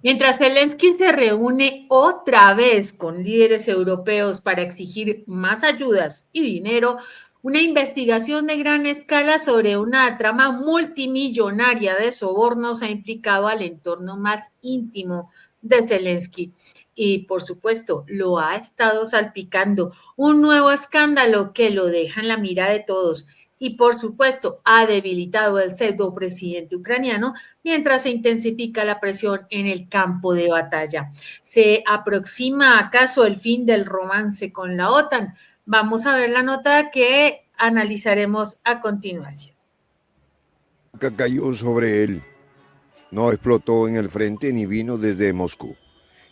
Mientras Zelensky se reúne otra vez con líderes europeos para exigir más ayudas y dinero, una investigación de gran escala sobre una trama multimillonaria de sobornos ha implicado al entorno más íntimo de Zelensky. Y por supuesto, lo ha estado salpicando un nuevo escándalo que lo deja en la mira de todos. Y por supuesto, ha debilitado al pseudo presidente ucraniano mientras se intensifica la presión en el campo de batalla. ¿Se aproxima acaso el fin del romance con la OTAN? Vamos a ver la nota que analizaremos a continuación. Cayó sobre él. No explotó en el frente ni vino desde Moscú.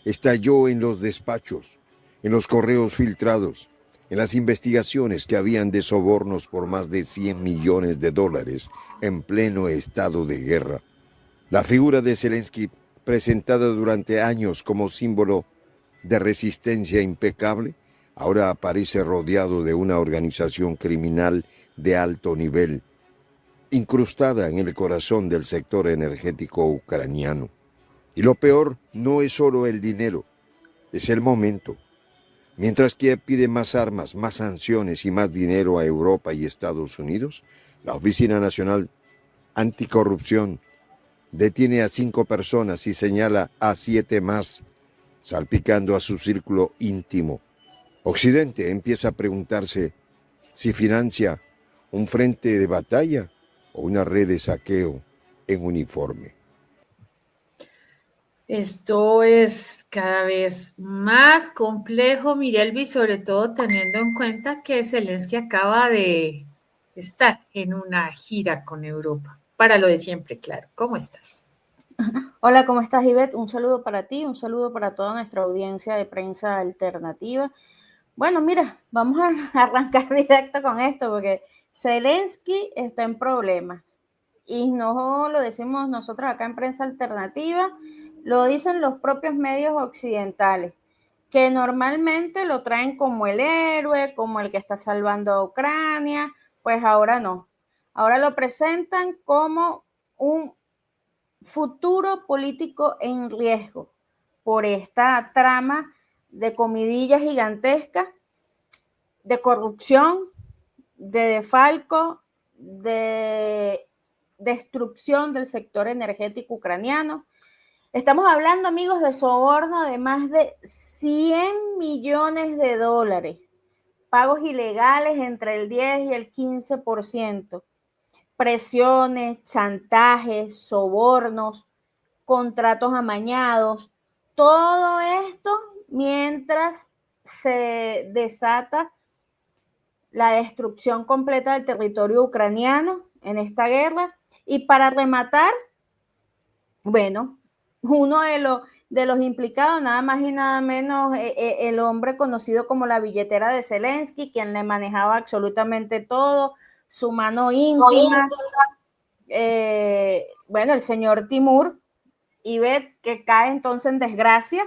Estalló en los despachos, en los correos filtrados, en las investigaciones que habían de sobornos por más de $100 millones en pleno estado de guerra. La figura de Zelensky, presentada durante años como símbolo de resistencia impecable, ahora aparece rodeado de una organización criminal de alto nivel, incrustada en el corazón del sector energético ucraniano. Y lo peor no es solo el dinero, es el momento. Mientras Kiev pide más armas, más sanciones y más dinero a Europa y Estados Unidos, la Oficina Nacional Anticorrupción detiene a 5 personas y señala a 7 más, salpicando a su círculo íntimo. Occidente empieza a preguntarse si financia un frente de batalla o una red de saqueo en uniforme. Esto es cada vez más complejo, Mirelvi, sobre todo teniendo en cuenta que Zelensky acaba de estar en una gira con Europa. Para lo de siempre, claro. ¿Cómo estás? Hola, ¿cómo estás, Ivette? Un saludo para ti, un saludo para toda nuestra audiencia de prensa alternativa. Bueno, mira, vamos a arrancar directo con esto porque Zelensky está en problemas y no lo decimos nosotros acá en prensa alternativa, lo dicen los propios medios occidentales, que normalmente lo traen como el héroe, como el que está salvando a Ucrania, pues ahora no. Ahora lo presentan como un futuro político en riesgo por esta trama de comidillas gigantescas, de corrupción, de defalco, de destrucción del sector energético ucraniano. Estamos hablando, amigos, de soborno de más de $100 millones, pagos ilegales entre el 10 y el 15%, presiones, chantajes, sobornos, contratos amañados, todo esto mientras se desata la destrucción completa del territorio ucraniano en esta guerra. Y para rematar, bueno, uno de los implicados, nada más y nada menos, el hombre conocido como la billetera de Zelensky, quien le manejaba absolutamente todo, su mano íntima, bueno, el señor Timur, Ivette, que cae entonces en desgracia.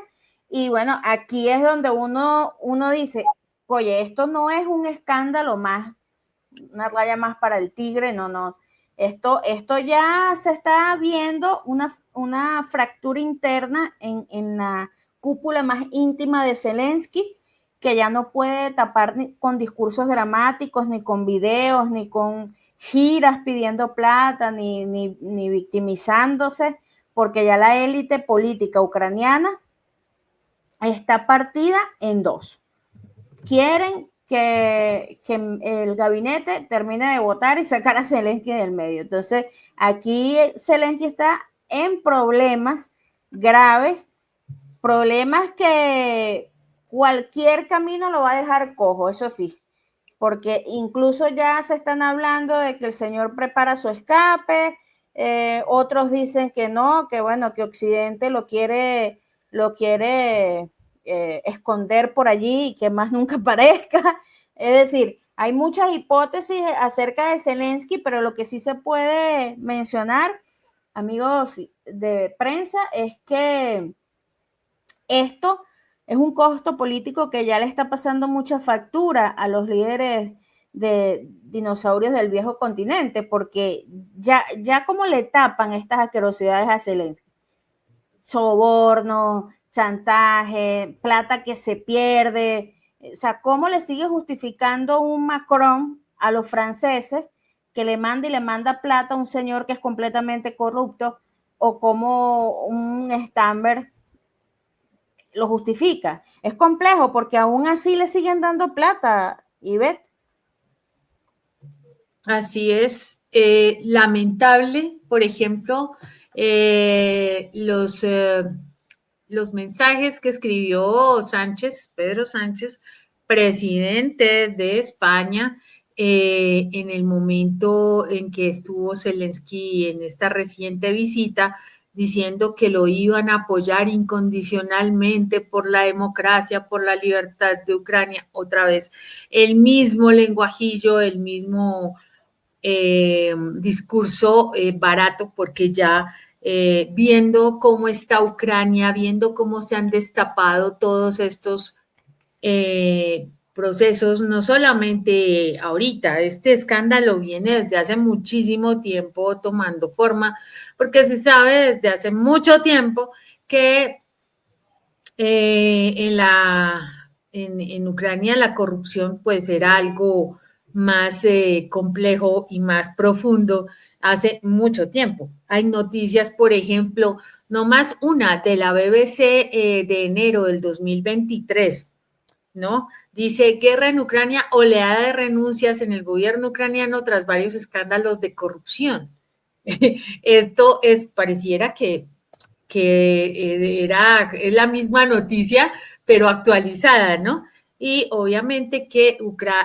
Y bueno, aquí es donde uno dice, oye, esto no es un escándalo más, una raya más para el tigre, no. Esto ya se está viendo una fractura interna en la cúpula más íntima de Zelensky, que ya no puede tapar ni con discursos dramáticos, ni con videos, ni con giras pidiendo plata, ni victimizándose, porque ya la élite política ucraniana está partida en dos. Quieren que el gabinete termine de votar y sacar a Zelensky del medio. Entonces, aquí Zelensky está en problemas graves, problemas que cualquier camino lo va a dejar cojo, eso sí, porque incluso ya se están hablando de que el señor prepara su escape, otros dicen que no, que bueno, que Occidente lo quiere esconder por allí y que más nunca aparezca. Es decir, hay muchas hipótesis acerca de Zelensky, pero lo que sí se puede mencionar, amigos de prensa, es que esto es un costo político que ya le está pasando mucha factura a los líderes de dinosaurios del viejo continente, porque ya como le tapan estas asquerosidades a Zelensky. soborno, chantaje, plata que se pierde. O sea, ¿cómo le sigue justificando un Macron a los franceses que le manda y le manda plata a un señor que es completamente corrupto, o como un Stamber lo justifica? Es complejo porque aún así le siguen dando plata, Ivette. Así es. Lamentable, por ejemplo, los mensajes que escribió Sánchez, Pedro Sánchez, presidente de España, en el momento en que estuvo Zelensky en esta reciente visita, diciendo que lo iban a apoyar incondicionalmente por la democracia, por la libertad de Ucrania. Otra vez, el mismo lenguajillo, el mismo discurso barato, porque ya viendo cómo está Ucrania, viendo cómo se han destapado todos estos procesos, no solamente ahorita, este escándalo viene desde hace muchísimo tiempo tomando forma, porque se sabe desde hace mucho tiempo que en Ucrania la corrupción pues era algo más complejo y más profundo hace mucho tiempo. Hay noticias, por ejemplo, no más una de la BBC de enero del 2023, ¿no? Dice, guerra en Ucrania, oleada de renuncias en el gobierno ucraniano tras varios escándalos de corrupción. Esto pareciera que es la misma noticia, pero actualizada, ¿no? Y obviamente que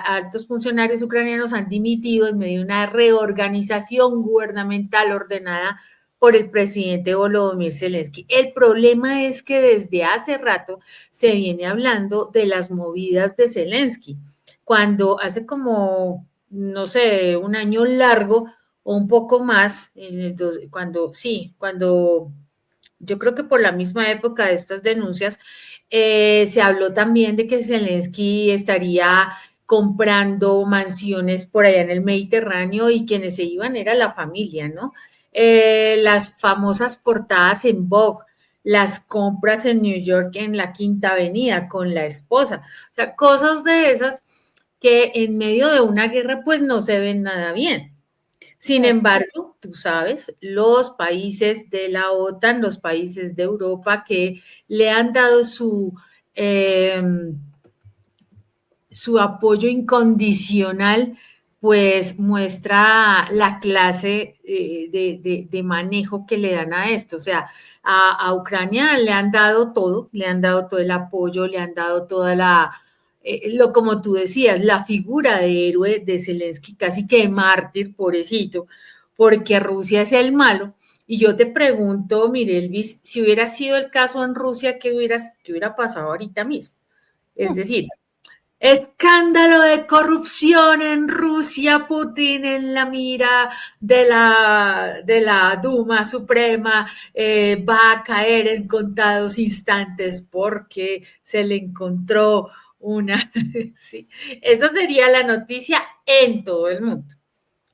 altos funcionarios ucranianos han dimitido en medio de una reorganización gubernamental ordenada por el presidente Volodymyr Zelensky. El problema es que desde hace rato se viene hablando de las movidas de Zelensky. Cuando hace como, no sé, un año largo o un poco más, cuando yo creo que por la misma época de estas denuncias, se habló también de que Zelensky estaría comprando mansiones por allá en el Mediterráneo y quienes se iban era la familia, ¿no? Las famosas portadas en Vogue, las compras en New York en la Quinta Avenida con la esposa, o sea, cosas de esas que en medio de una guerra pues no se ven nada bien. Sin embargo, tú sabes, los países de la OTAN, los países de Europa que le han dado su apoyo incondicional, pues muestra la clase de manejo que le dan a esto. O sea, a Ucrania le han dado todo el apoyo, le han dado toda como tú decías, la figura de héroe de Zelensky, casi que de mártir, pobrecito, porque Rusia es el malo. Y yo te pregunto, Mirelvis, si hubiera sido el caso en Rusia, qué hubiera pasado ahorita mismo? Es decir, escándalo de corrupción en Rusia, Putin en la mira de la Duma Suprema, va a caer en contados instantes porque se le encontró una... sí. Esa sería la noticia en todo el mundo.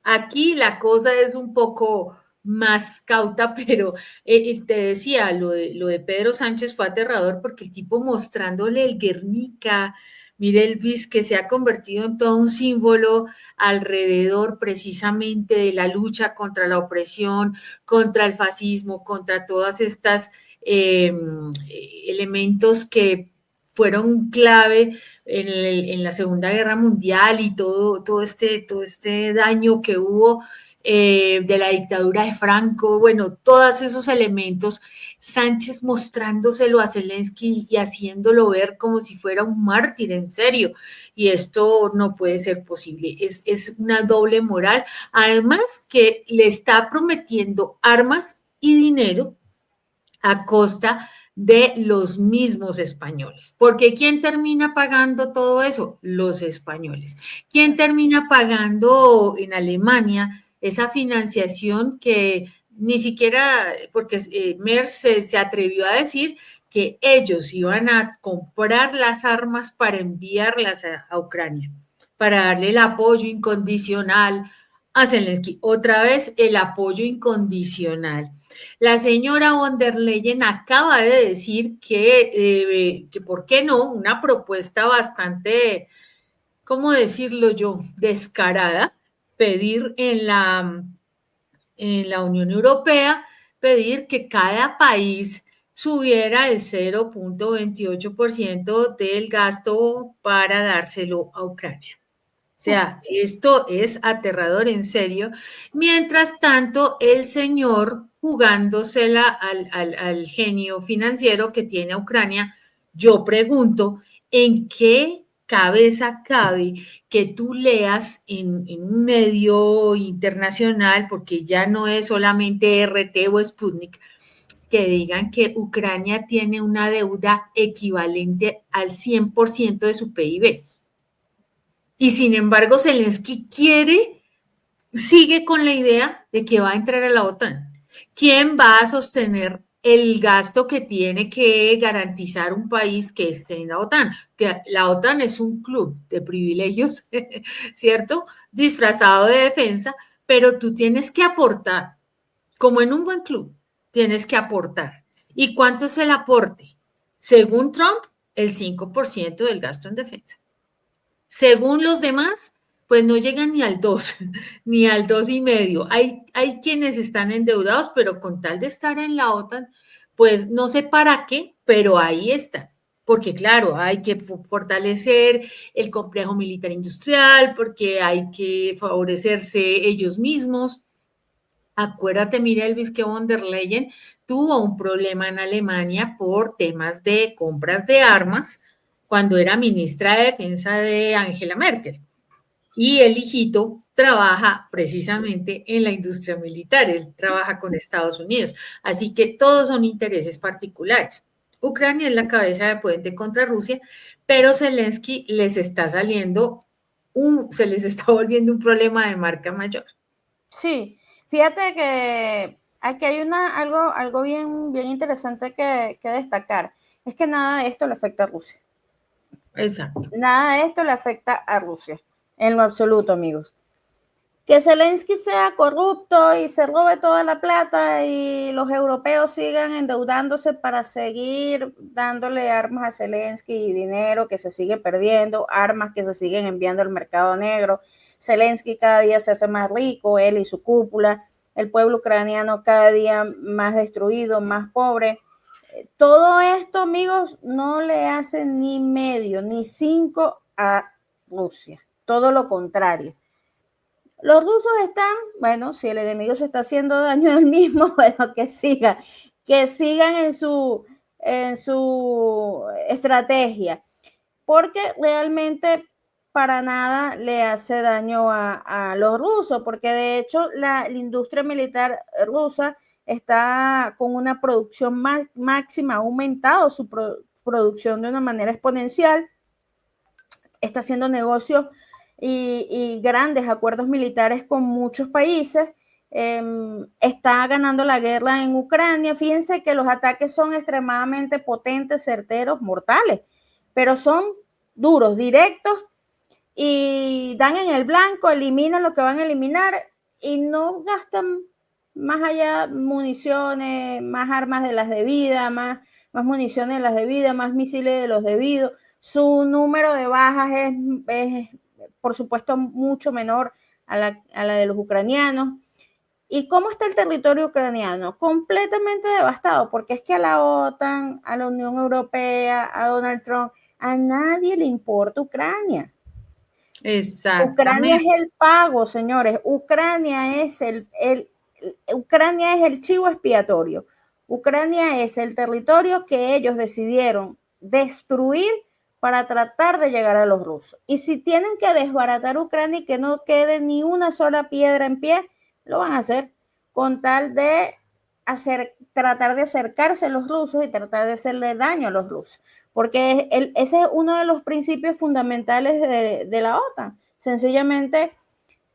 Aquí la cosa es un poco más cauta, pero te decía, lo de Pedro Sánchez fue aterrador porque el tipo mostrándole el Guernica, mire Elvis, que se ha convertido en todo un símbolo alrededor precisamente de la lucha contra la opresión, contra el fascismo, contra todas estas elementos que fueron clave en la Segunda Guerra Mundial y todo este daño que hubo de la dictadura de Franco, bueno, todos esos elementos, Sánchez mostrándoselo a Zelensky y haciéndolo ver como si fuera un mártir, en serio, y esto no puede ser posible, es una doble moral, además que le está prometiendo armas y dinero a costa de los mismos españoles. Porque ¿quién termina pagando todo eso? Los españoles. ¿Quién termina pagando en Alemania esa financiación que ni siquiera, porque Merz se atrevió a decir que ellos iban a comprar las armas para enviarlas a Ucrania, para darle el apoyo incondicional a Zelensky. Otra vez el apoyo incondicional. La señora von der Leyen acaba de decir que ¿por qué no? Una propuesta bastante, ¿cómo decirlo yo? Descarada, pedir en la Unión Europea, pedir que cada país subiera el 0,28% del gasto para dárselo a Ucrania. O sea, esto es aterrador en serio. Mientras tanto, el señor jugándosela al genio financiero que tiene a Ucrania, yo pregunto, ¿en qué cabeza cabe que tú leas en un medio internacional, porque ya no es solamente RT o Sputnik, que digan que Ucrania tiene una deuda equivalente al 100% de su PIB? Y sin embargo, Zelensky sigue con la idea de que va a entrar a la OTAN. ¿Quién va a sostener el gasto que tiene que garantizar un país que esté en la OTAN? Que la OTAN es un club de privilegios, ¿cierto? Disfrazado de defensa, pero tú tienes que aportar, como en un buen club, tienes que aportar. ¿Y cuánto es el aporte? Según Trump, el 5% del gasto en defensa. Según los demás, pues no llegan ni al 2, ni al 2,5. Hay quienes están endeudados, pero con tal de estar en la OTAN, pues no sé para qué, pero ahí están. Porque claro, hay que fortalecer el complejo militar industrial, porque hay que favorecerse ellos mismos. Acuérdate, mira, Elvis, que von der Leyen tuvo un problema en Alemania por temas de compras de armas cuando era ministra de Defensa de Angela Merkel. Y el hijito trabaja precisamente en la industria militar, él trabaja con Estados Unidos. Así que todos son intereses particulares. Ucrania es la cabeza de puente contra Rusia, pero Zelensky les está se les está volviendo un problema de marca mayor. Sí, fíjate que aquí hay algo bien interesante que destacar. Es que nada de esto le afecta a Rusia. Exacto. Nada de esto le afecta a Rusia, en lo absoluto, amigos. Que Zelensky sea corrupto y se robe toda la plata y los europeos sigan endeudándose para seguir dándole armas a Zelensky y dinero que se sigue perdiendo, armas que se siguen enviando al mercado negro. Zelensky cada día se hace más rico, él y su cúpula, el pueblo ucraniano cada día más destruido, más pobre. Todo esto, amigos, no le hace ni medio, ni 5 a Rusia, todo lo contrario. Los rusos están, bueno, si el enemigo se está haciendo daño él mismo, bueno, que sigan en su estrategia, porque realmente para nada le hace daño a los rusos, porque de hecho la industria militar rusa está con una producción máxima, ha aumentado su producción de una manera exponencial, está haciendo negocios y grandes acuerdos militares con muchos países, está ganando la guerra en Ucrania. Fíjense que los ataques son extremadamente potentes, certeros, mortales, pero son duros, directos y dan en el blanco, eliminan lo que van a eliminar y no gastan más allá municiones, más armas de las debidas, más municiones de las debidas, más misiles de los debidos. Su número de bajas es por supuesto, mucho menor a la de los ucranianos. ¿Y cómo está el territorio ucraniano? Completamente devastado, porque es que a la OTAN, a la Unión Europea, a Donald Trump, a nadie le importa Ucrania. Exactamente. Ucrania es el pago, señores. Ucrania es Ucrania es el chivo expiatorio. Ucrania es el territorio que ellos decidieron destruir para tratar de llegar a los rusos. Y si tienen que desbaratar Ucrania y que no quede ni una sola piedra en pie, lo van a hacer con tal de tratar de acercarse a los rusos y tratar de hacerle daño a los rusos. Porque ese es uno de los principios fundamentales de la OTAN. Sencillamente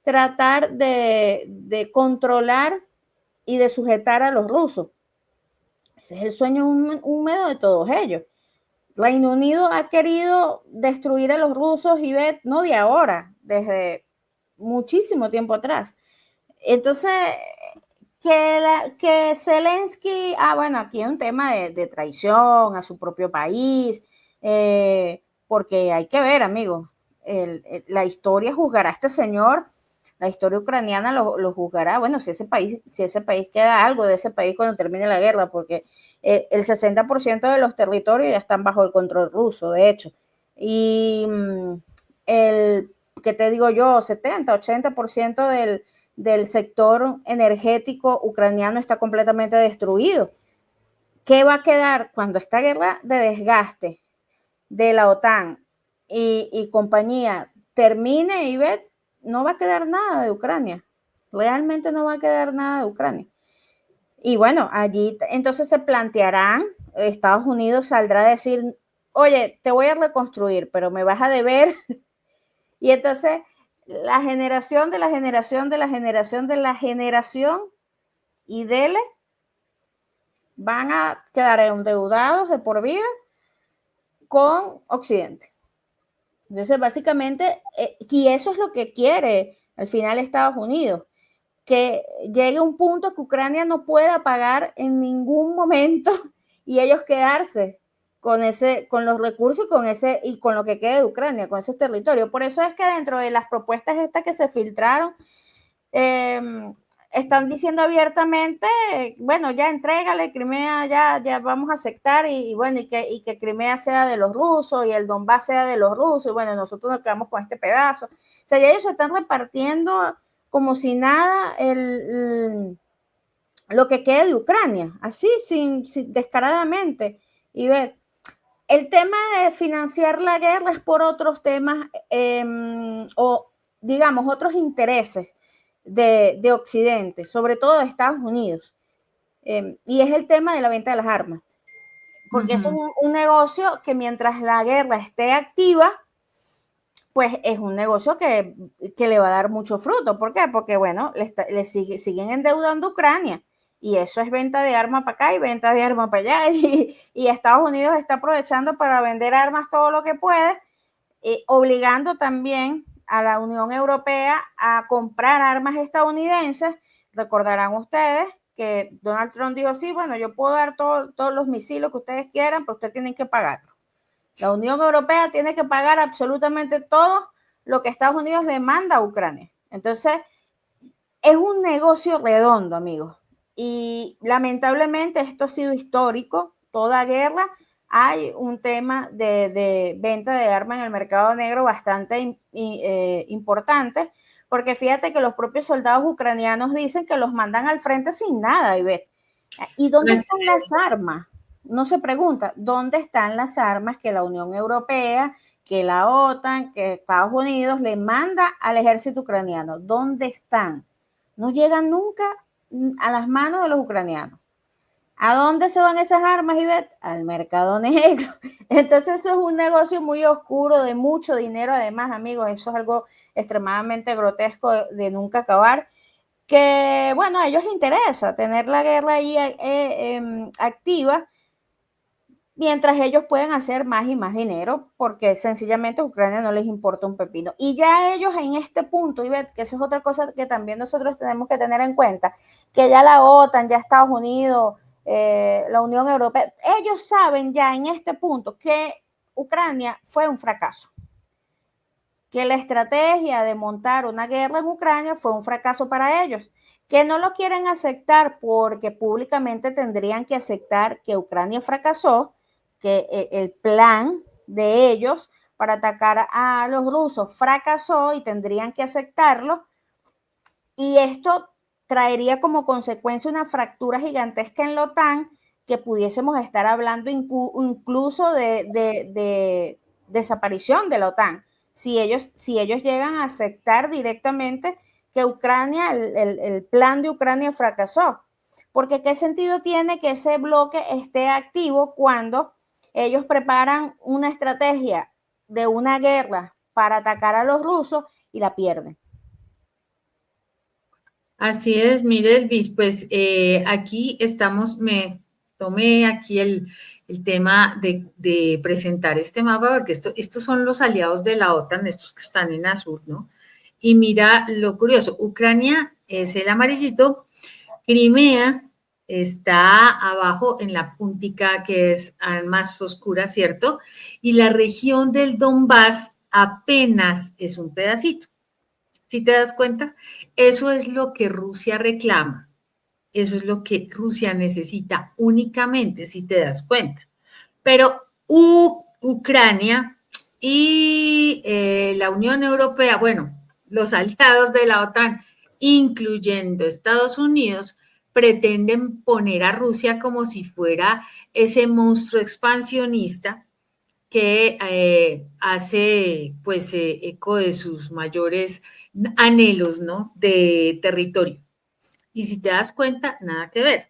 tratar de controlar y de sujetar a los rusos. Ese es el sueño húmedo de todos ellos. Reino Unido ha querido destruir a los rusos, y no de ahora, desde muchísimo tiempo atrás. Entonces, que Zelensky, bueno, aquí es un tema de traición a su propio país, porque hay que ver, amigos, la historia juzgará a este señor, la historia ucraniana lo juzgará, bueno, si ese país queda algo de ese país cuando termine la guerra, porque el 60% de los territorios ya están bajo el control ruso, de hecho, y ¿qué te digo yo? 70-80% del sector energético ucraniano está completamente destruido. ¿Qué va a quedar cuando esta guerra de desgaste de la OTAN y compañía termine, Ivette? No va a quedar nada de Ucrania. Realmente no va a quedar nada de Ucrania. Y bueno, allí entonces se plantearán, Estados Unidos saldrá a decir, oye, te voy a reconstruir, pero me vas a deber. Y entonces la generación de la generación de la generación de la generación y dele van a quedar endeudados de por vida con Occidente. Entonces, básicamente, y eso es lo que quiere al final Estados Unidos, que llegue un punto que Ucrania no pueda pagar en ningún momento y ellos quedarse con los recursos y con lo que quede de Ucrania, con ese territorio. Por eso es que dentro de las propuestas estas que se filtraron, están diciendo abiertamente, bueno, ya entrégale Crimea, ya vamos a aceptar y bueno, y que Crimea sea de los rusos y el Donbass sea de los rusos, y bueno, nosotros nos quedamos con este pedazo. O sea, ya ellos se están repartiendo como si nada lo que quede de Ucrania, así, sin descaradamente. Y ver, el tema de financiar la guerra es por otros temas, o digamos, otros intereses de Occidente, sobre todo de Estados Unidos. Y es el tema de la venta de las armas. Porque eso es un negocio que mientras la guerra esté activa, pues es un negocio que le va a dar mucho fruto. ¿Por qué? Porque, bueno, le siguen endeudando a Ucrania. Y eso es venta de armas para acá y venta de armas para allá. Y Estados Unidos está aprovechando para vender armas todo lo que puede, obligando también a la Unión Europea a comprar armas estadounidenses. Recordarán ustedes que Donald Trump dijo, sí, bueno, yo puedo dar todos los misiles que ustedes quieran, pero ustedes tienen que pagarlo. La Unión Europea tiene que pagar absolutamente todo lo que Estados Unidos le manda a Ucrania. Entonces, es un negocio redondo, amigos. Y lamentablemente esto ha sido histórico. Toda guerra hay un tema de venta de armas en el mercado negro bastante importante, porque fíjate que los propios soldados ucranianos dicen que los mandan al frente sin nada, Ivette. ¿Y dónde están las armas? No se pregunta, ¿dónde están las armas que la Unión Europea, que la OTAN, que Estados Unidos le manda al ejército ucraniano? ¿Dónde están? No llegan nunca a las manos de los ucranianos. ¿A dónde se van esas armas, Ivette? Al mercado negro. Entonces eso es un negocio muy oscuro, de mucho dinero además, amigos. Eso es algo extremadamente grotesco de nunca acabar. Que, bueno, a ellos les interesa tener la guerra ahí activa, mientras ellos pueden hacer más y más dinero, porque sencillamente a Ucrania no les importa un pepino. Y ya ellos en este punto, y que eso es otra cosa que también nosotros tenemos que tener en cuenta, que ya la OTAN, ya Estados Unidos, la Unión Europea, ellos saben ya en este punto que Ucrania fue un fracaso, que la estrategia de montar una guerra en Ucrania fue un fracaso para ellos, que no lo quieren aceptar porque públicamente tendrían que aceptar que Ucrania fracasó, que el plan de ellos para atacar a los rusos fracasó y tendrían que aceptarlo. Y esto traería como consecuencia una fractura gigantesca en la OTAN, que pudiésemos estar hablando incluso de desaparición de la OTAN. Si ellos llegan a aceptar directamente que Ucrania, el plan de Ucrania fracasó. Porque ¿qué sentido tiene que ese bloque esté activo cuando ellos preparan una estrategia de una guerra para atacar a los rusos y la pierden? Así es, mire, Elvis, pues aquí estamos, me tomé aquí el tema de presentar este mapa, porque estos son los aliados de la OTAN, estos que están en azul, ¿no? Y mira lo curioso, Ucrania es el amarillito. Crimea está abajo en la puntica que es más oscura, ¿cierto? Y la región del Donbass apenas es un pedacito. ¿Sí te das cuenta? Eso es lo que Rusia reclama. Eso es lo que Rusia necesita únicamente, si te das cuenta. Pero Ucrania y la Unión Europea, bueno, los aliados de la OTAN, incluyendo Estados Unidos, pretenden poner a Rusia como si fuera ese monstruo expansionista que hace pues eco de sus mayores anhelos, ¿no? De territorio. Y si te das cuenta, nada que ver,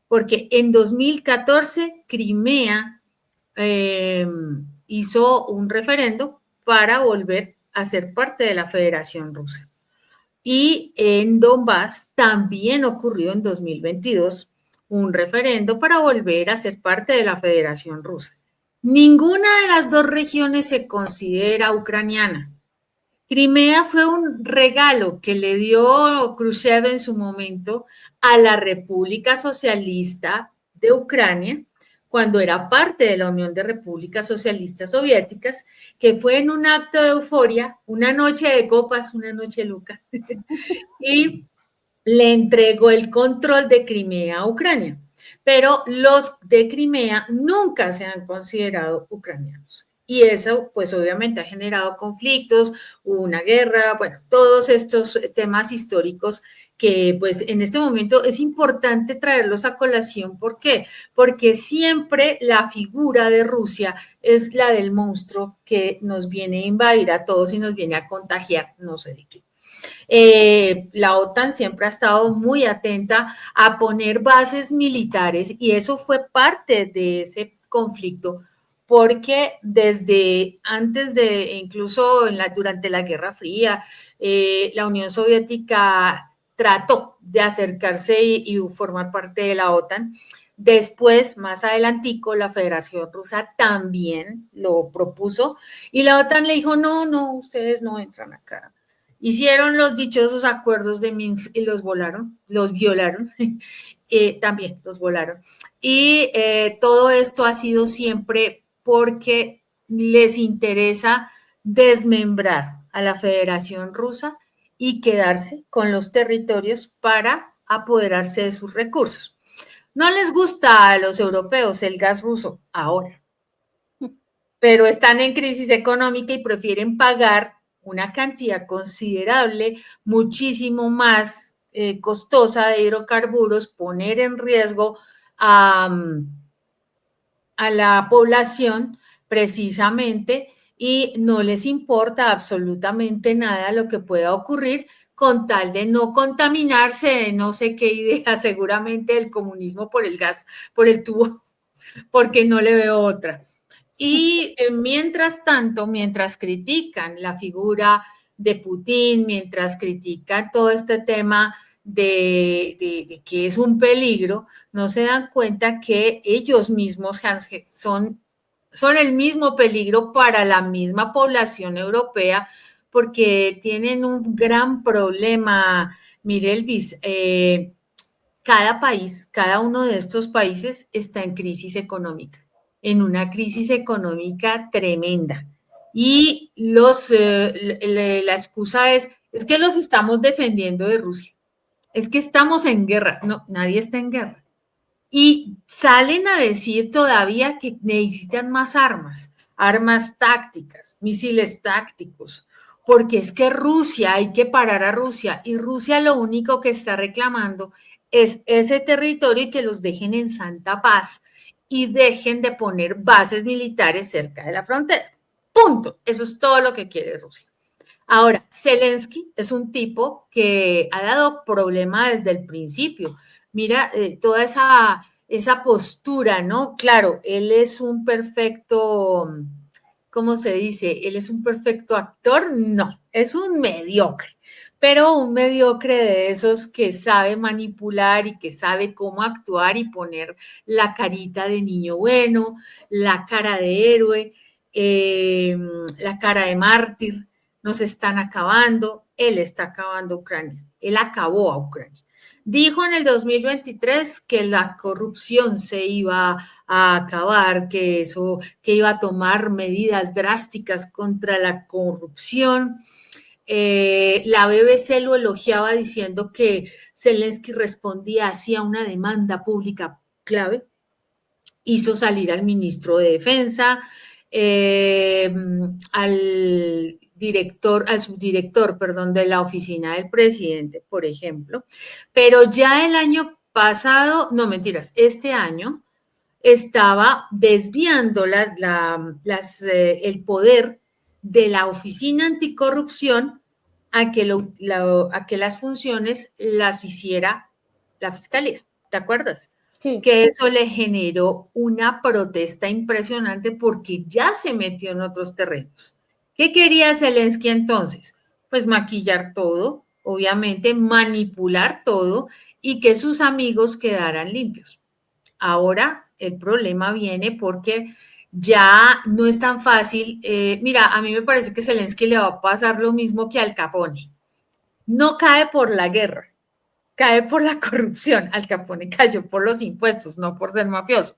porque en 2014 Crimea hizo un referendo para volver a ser parte de la Federación Rusa. Y en Donbass también ocurrió en 2022 un referendo para volver a ser parte de la Federación Rusa. Ninguna de las dos regiones se considera ucraniana. Crimea fue un regalo que le dio Khrushchev en su momento a la República Socialista de Ucrania, cuando era parte de la Unión de Repúblicas Socialistas Soviéticas, que fue en un acto de euforia, una noche de copas, una noche loca, y le entregó el control de Crimea a Ucrania. Pero los de Crimea nunca se han considerado ucranianos. Y eso, pues obviamente ha generado conflictos, una guerra, bueno, todos estos temas históricos que pues en este momento es importante traerlos a colación. ¿Por qué? Porque siempre la figura de Rusia es la del monstruo que nos viene a invadir a todos y nos viene a contagiar no sé de qué. La OTAN siempre ha estado muy atenta a poner bases militares y eso fue parte de ese conflicto, porque desde antes de, incluso durante la Guerra Fría, la Unión Soviética trató de acercarse y formar parte de la OTAN. Después, más adelantico, la Federación Rusa también lo propuso y la OTAN le dijo, no, no, ustedes no entran acá. Hicieron los dichosos acuerdos de Minsk y los violaron, también los volaron. Y todo esto ha sido siempre porque les interesa desmembrar a la Federación Rusa y quedarse con los territorios para apoderarse de sus recursos. No les gusta a los europeos el gas ruso ahora, pero están en crisis económica y prefieren pagar una cantidad considerable, muchísimo más costosa de hidrocarburos, poner en riesgo a la población precisamente y no les importa absolutamente nada lo que pueda ocurrir con tal de no contaminarse de no sé qué idea, seguramente el comunismo por el gas, por el tubo, porque no le veo otra. Y mientras tanto, mientras critican la figura de Putin, mientras critican todo este tema de que es un peligro, no se dan cuenta que ellos mismos son el mismo peligro para la misma población europea, porque tienen un gran problema. Mire, Elvis, cada país, cada uno de estos países está en crisis económica, en una crisis económica tremenda. Y la excusa es que los estamos defendiendo de Rusia, es que estamos en guerra. No, nadie está en guerra. Y salen a decir todavía que necesitan más armas tácticas, misiles tácticos, porque es que Rusia, hay que parar a Rusia, y Rusia lo único que está reclamando es ese territorio y que los dejen en santa paz y dejen de poner bases militares cerca de la frontera. Punto. Eso es todo lo que quiere Rusia. Ahora, Zelensky es un tipo que ha dado problema desde el principio. Mira, toda esa postura, ¿no? Claro, él es un perfecto, ¿cómo se dice? ¿Él es un perfecto actor? No, es un mediocre, pero un mediocre de esos que sabe manipular y que sabe cómo actuar y poner la carita de niño bueno, la cara de héroe, la cara de mártir. Nos están acabando, él está acabando Ucrania. Él acabó a Ucrania. Dijo en el 2023 que la corrupción se iba a acabar, que iba a tomar medidas drásticas contra la corrupción. La BBC lo elogiaba diciendo que Zelensky respondía así a una demanda pública clave. Hizo salir al ministro de Defensa, al subdirector, perdón, de la oficina del presidente, por ejemplo. Pero ya el año pasado, no mentiras, este año estaba desviando el poder de la oficina anticorrupción a que las funciones las hiciera la fiscalía. ¿Te acuerdas? Sí. Que eso le generó una protesta impresionante porque ya se metió en otros terrenos. ¿Qué quería Zelensky entonces? Pues maquillar todo, obviamente manipular todo y que sus amigos quedaran limpios. Ahora el problema viene porque ya no es tan fácil. Mira, a mí me parece que Zelensky le va a pasar lo mismo que Al Capone. No cae por la guerra, cae por la corrupción. Al Capone cayó por los impuestos, no por ser mafioso,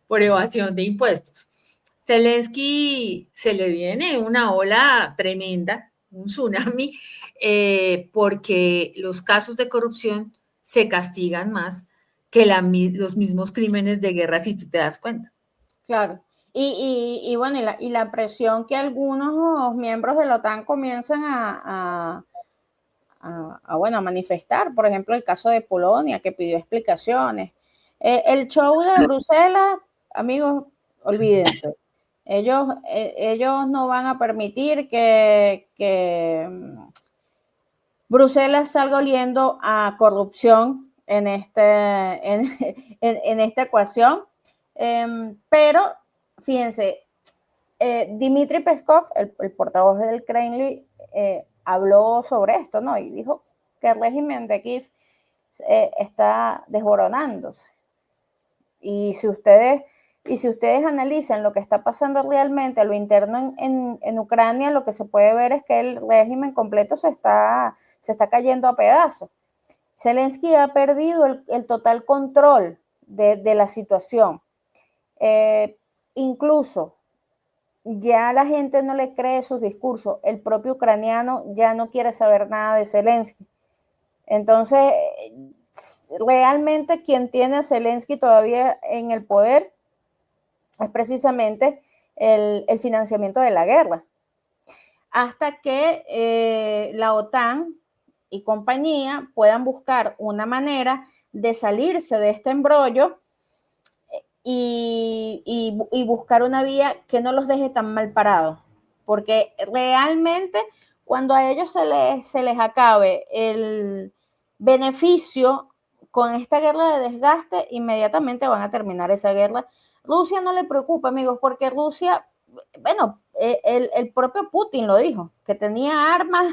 por evasión de impuestos. Zelensky se le viene una ola tremenda, un tsunami, porque los casos de corrupción se castigan más que los mismos crímenes de guerra, si tú te das cuenta. Claro. Y bueno, y la presión que algunos miembros de la OTAN comienzan a manifestar, por ejemplo, el caso de Polonia, que pidió explicaciones. El show de Bruselas, amigos, olvídense. Ellos no van a permitir que Bruselas salga oliendo a corrupción en esta ecuación. Pero, fíjense, Dmitry Peskov, el portavoz del Kremlin, habló sobre esto, ¿no? Y dijo que el régimen de Kiev está desboronándose. Y si ustedes analizan lo que está pasando realmente a lo interno en Ucrania, lo que se puede ver es que el régimen completo se está cayendo a pedazos. Zelensky ha perdido el total control de la situación. Incluso ya la gente no le cree sus discursos. El propio ucraniano ya no quiere saber nada de Zelensky. Entonces, realmente quien tiene a Zelensky todavía en el poder es precisamente el financiamiento de la guerra. Hasta que la OTAN y compañía puedan buscar una manera de salirse de este embrollo y buscar una vía que no los deje tan mal parados. Porque realmente cuando a ellos se les acabe el beneficio con esta guerra de desgaste, inmediatamente van a terminar esa guerra. Rusia no le preocupa, amigos, porque Rusia, bueno, el propio Putin lo dijo, que tenía armas,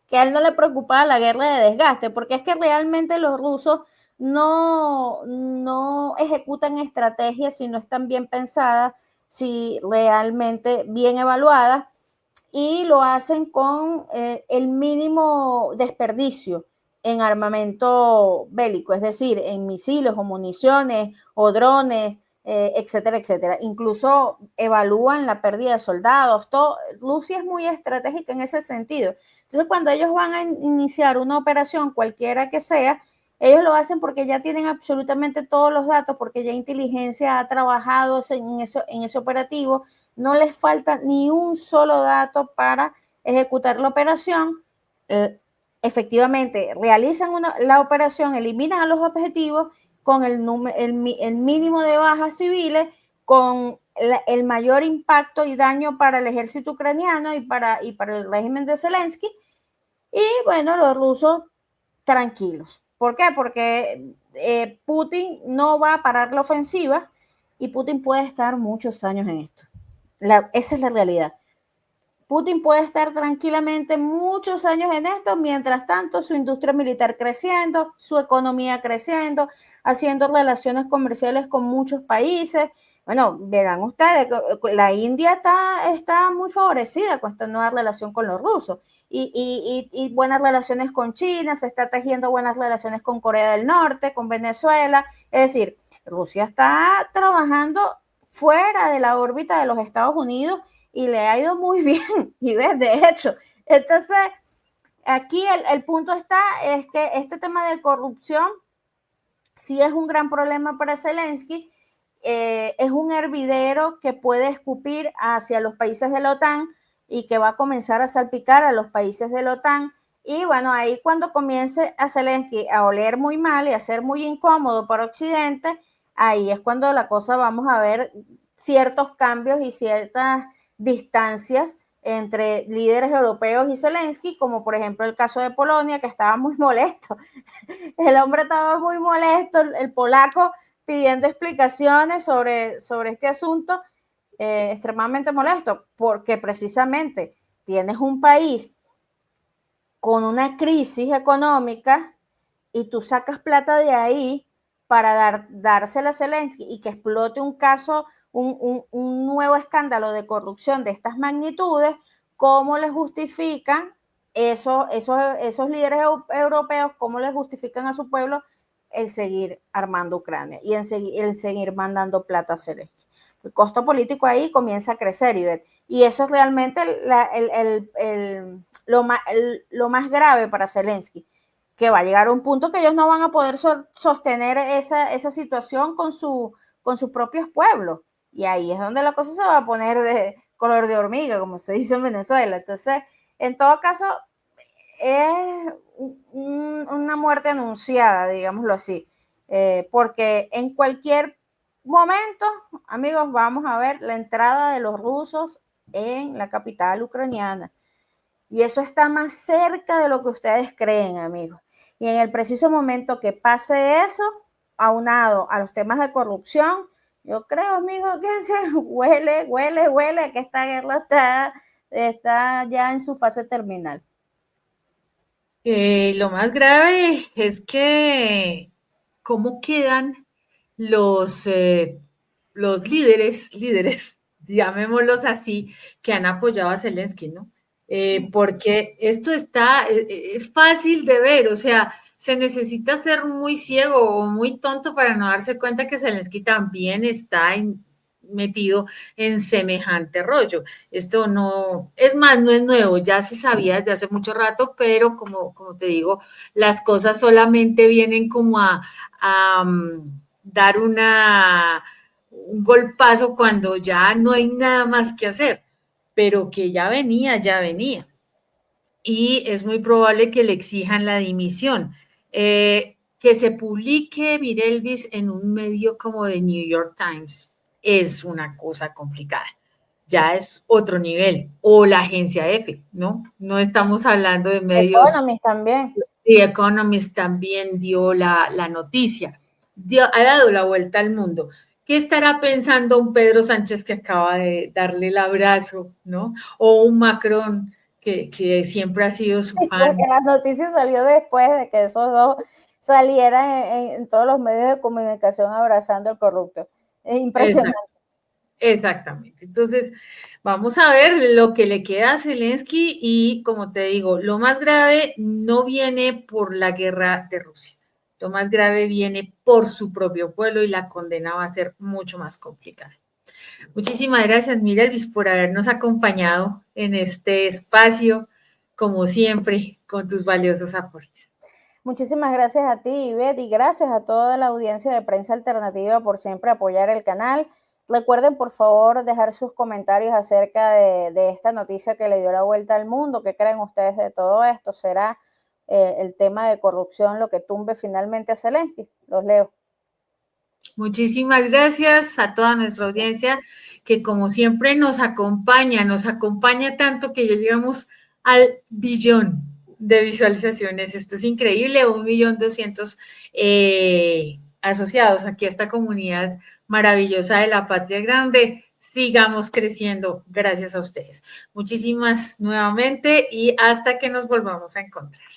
que a él no le preocupaba la guerra de desgaste, porque es que realmente los rusos no ejecutan estrategias si no están bien pensadas, si realmente bien evaluadas, y lo hacen con el mínimo desperdicio en armamento bélico, es decir, en misiles o municiones o drones, etcétera, etcétera. Incluso evalúan la pérdida de soldados. Rusia es muy estratégica en ese sentido. Entonces, cuando ellos van a iniciar una operación, cualquiera que sea, ellos lo hacen porque ya tienen absolutamente todos los datos, porque ya inteligencia ha trabajado en ese operativo. No les falta ni un solo dato para ejecutar la operación. Efectivamente, realizan la operación, eliminan a los objetivos con el mínimo de bajas civiles, con el mayor impacto y daño para el ejército ucraniano y para el régimen de Zelensky. Y bueno, los rusos tranquilos. ¿Por qué? Porque Putin no va a parar la ofensiva y Putin puede estar muchos años en esto. Esa es la realidad. Putin puede estar tranquilamente muchos años en esto, mientras tanto su industria militar creciendo, su economía creciendo, haciendo relaciones comerciales con muchos países. Bueno, verán ustedes, la India está muy favorecida con esta nueva relación con los rusos. y buenas relaciones con China, se está tejiendo buenas relaciones con Corea del Norte, con Venezuela. Es decir, Rusia está trabajando fuera de la órbita de los Estados Unidos y le ha ido muy bien, y ves, de hecho. Entonces, aquí el punto está, es que este tema de corrupción sí es un gran problema para Zelensky, es un hervidero que puede escupir hacia los países de la OTAN y que va a comenzar a salpicar a los países de la OTAN. Y bueno, ahí cuando comience a Zelensky a oler muy mal y a ser muy incómodo para Occidente, ahí es cuando la cosa vamos a ver ciertos cambios y ciertas distancias entre líderes europeos y Zelensky, como por ejemplo el caso de Polonia, que estaba muy molesto. El hombre estaba muy molesto, el polaco pidiendo explicaciones sobre este asunto, extremadamente molesto, porque precisamente tienes un país con una crisis económica y tú sacas plata de ahí para dársela a Zelensky y que explote un caso, un nuevo escándalo de corrupción de estas magnitudes. ¿Cómo les justifican esos líderes europeos, cómo les justifican a su pueblo el seguir armando Ucrania y el seguir mandando plata a Zelensky? El costo político ahí comienza a crecer, y eso es realmente lo más grave para Zelensky, que va a llegar a un punto que ellos no van a poder sostener esa situación con sus propios pueblos, y ahí es donde la cosa se va a poner de color de hormiga, como se dice en Venezuela. Entonces, en todo caso, es una muerte anunciada, digámoslo así, porque en cualquier momento, amigos, vamos a ver la entrada de los rusos en la capital ucraniana. Y eso está más cerca de lo que ustedes creen, amigos. Y en el preciso momento que pase eso, aunado a los temas de corrupción, yo creo, amigos, que se huele que esta guerra está ya en su fase terminal. Lo más grave es que cómo quedan los líderes, llamémoslos así, que han apoyado a Zelensky, ¿no? Porque esto es fácil de ver, o sea, se necesita ser muy ciego o muy tonto para no darse cuenta que Zelensky también está metido en semejante rollo. Esto no, es más, no es nuevo, ya se sabía desde hace mucho rato, pero como te digo, las cosas solamente vienen como a dar un golpazo cuando ya no hay nada más que hacer, pero que ya venía. Y es muy probable que le exijan la dimisión. Que se publique Mirelvis en un medio como de New York Times es una cosa complicada. Ya es otro nivel. O la agencia F, ¿no? No estamos hablando de medios. Economist también. The Economist también dio la noticia. Ha dado la vuelta al mundo. ¿Qué estará pensando un Pedro Sánchez que acaba de darle el abrazo, ¿no? O un Macron que siempre ha sido su fan. Porque la noticia salió después de que esos dos salieran en todos los medios de comunicación abrazando al corrupto. Es impresionante. Exactamente. Entonces, vamos a ver lo que le queda a Zelensky y, como te digo, lo más grave no viene por la guerra de Rusia. Lo más grave viene por su propio pueblo y la condena va a ser mucho más complicada. Muchísimas gracias, Mirelvis, por habernos acompañado en este espacio, como siempre, con tus valiosos aportes. Muchísimas gracias a ti, Ivette, y gracias a toda la audiencia de Prensa Alternativa por siempre apoyar el canal. Recuerden, por favor, dejar sus comentarios acerca de esta noticia que le dio la vuelta al mundo. ¿Qué creen ustedes de todo esto? ¿Será el tema de corrupción lo que tumbe finalmente a Zelensky? Los leo. Muchísimas gracias a toda nuestra audiencia que como siempre nos acompaña tanto que ya llegamos al billón de visualizaciones. Esto es increíble, 1.200.000 asociados aquí a esta comunidad maravillosa de la Patria Grande. Sigamos creciendo gracias a ustedes. Muchísimas nuevamente y hasta que nos volvamos a encontrar.